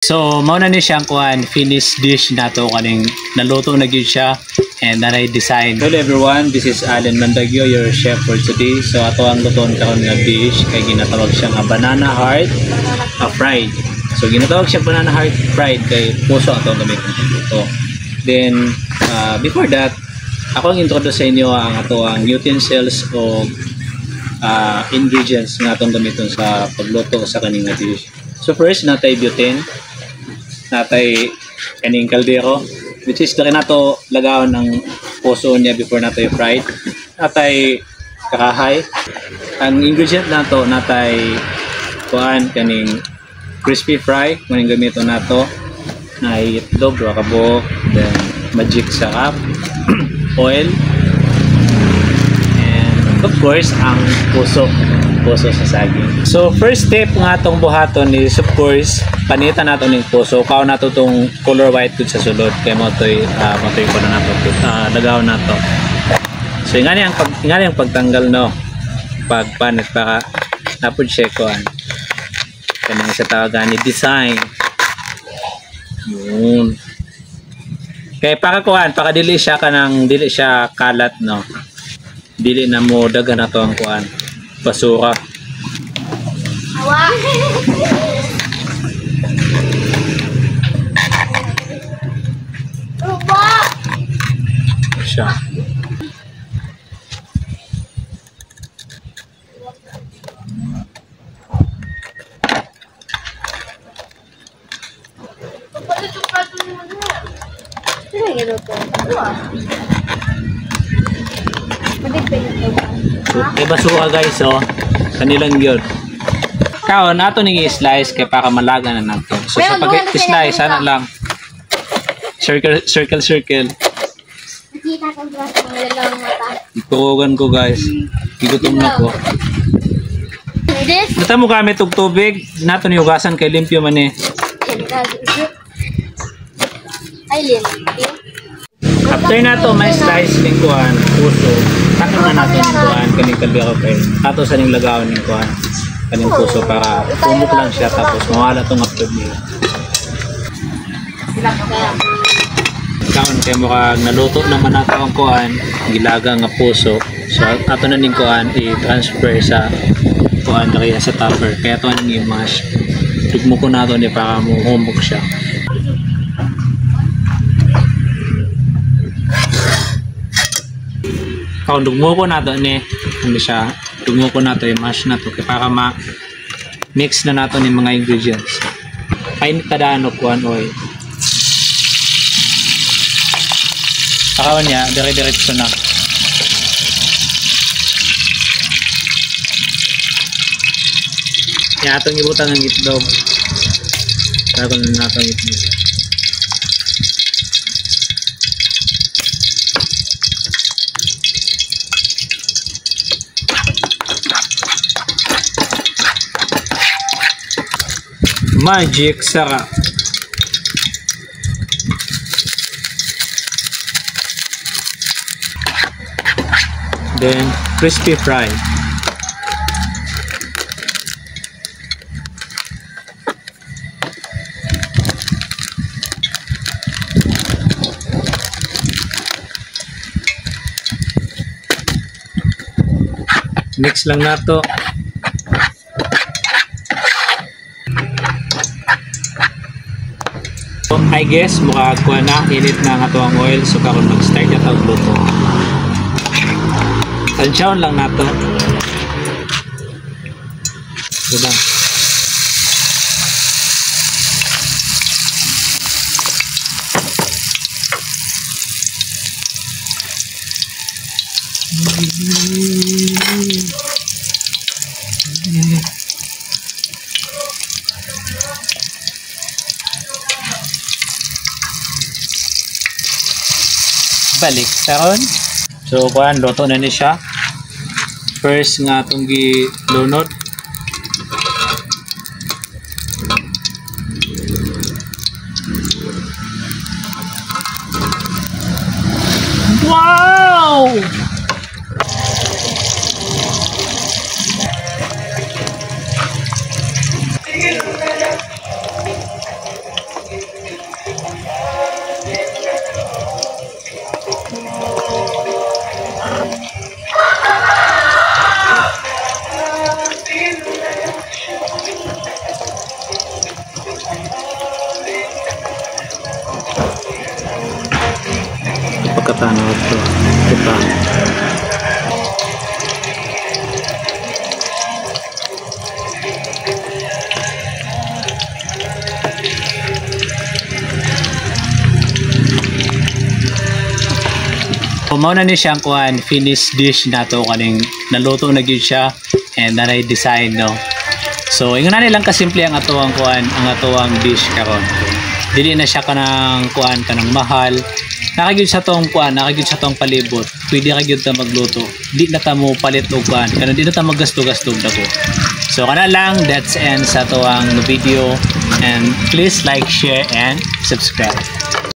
So, mao na ni siyang kuan finished dish nato kaning naluto na gyud siya and nanay design. Hello everyone, this is Allen Mandagyo, your chef for today. So, ato ang luton karon nga dish kay ginatawag siya nga banana heart fried. So, ginatawag siya banana heart fried kay puso ato ang gamiton dito. Then, before that, ako ang introduce sa inyo ang ato ang utensils o ingredients nga atong gamiton sa pagluto sa kaning nga dish. So, first, natay butane. Natay kaning kaldero which is laki nato lagawan ng puso niya before nato i-fried. Natay kahahay. Ang ingredient nato natay kuan kaning crispy fry maning gamiton nato na itlog wa kabok, then magic sarap, oil, and of course ang puso sa saging. So first step nga atong buhaton is of course panitan nato ning puso. Kao nato tong color white gud sa sulod kay mo toy ko na nato lagaw nato. So ingani ang pagtanggal no pagpanit para napud siya kuan kanang sa tawagan ni design. Yun. Kay para kuan para dili siya kalat no. Dili na mo dagan nato ang kuan basura. Awa. Ruba. Siya. Kay basura guys oh. Kanilang yun. Kaon nato ning i-slice kay para malaga na nato. So sa pag-slice sana lang circle. Nakita ko ba ang dalawang mata? Iturugan ko guys. Igutom na ko. This? Basta mo gamit og tubig, nato ni hugasan kay limpyo man eh. Ay, limpyo. After nato may slice ning kuan, puso. Takon na nato ning kuan kaning kaldero kay. Ato sa ning lagaw ning kuan kaning puso para umok lang siya tapos mawala tong upload niya. Kaon kay mo kag naluto naman nato ang kuan, gilaga nga puso. So ato na ning kuan i-transfer sa kuan kaya sa tupper. Kaya to ning i-mash. Tugmo ko nato ni para mo umok siya. Kaon dugmo ko nato ni ano siya, dugmo ko nato i-mash nato kay para ma-mix na nato ni mga ingredients. Kain kada ano kuan oil. Sakawan niya, dire-diretso na. Yan atong ibutang ng itlog. Sakawan na nato ang itlog. Magic sarap. Then crispy fry. Mix lang nato. I guess mukha kuha na init na nga to ang oil so karon mag-start na tawag luto. Tansyaon lang nato. Diba? Balik saron. So kuan luto na ni siya. First nga atong gilunod. Wow! katanaw to. Kita. Kumaw na ni siyang kuhan, finished dish na to kaning naluto na gyud siya and nanay design no. So ingon na nilang kasimple ang atuang kuhan, ang atuang dish karon. Dili na siya kanang kuhan kanang mahal. Nakagyud sa tong kuhan, nakagyud sa tong palibot. Pwede ka gyud ta magluto. Di na ta mo palit og kuhan, kanang di na ta maggasto-gasto dako. So kana lang, that's end sa atuang video and please like, share and subscribe.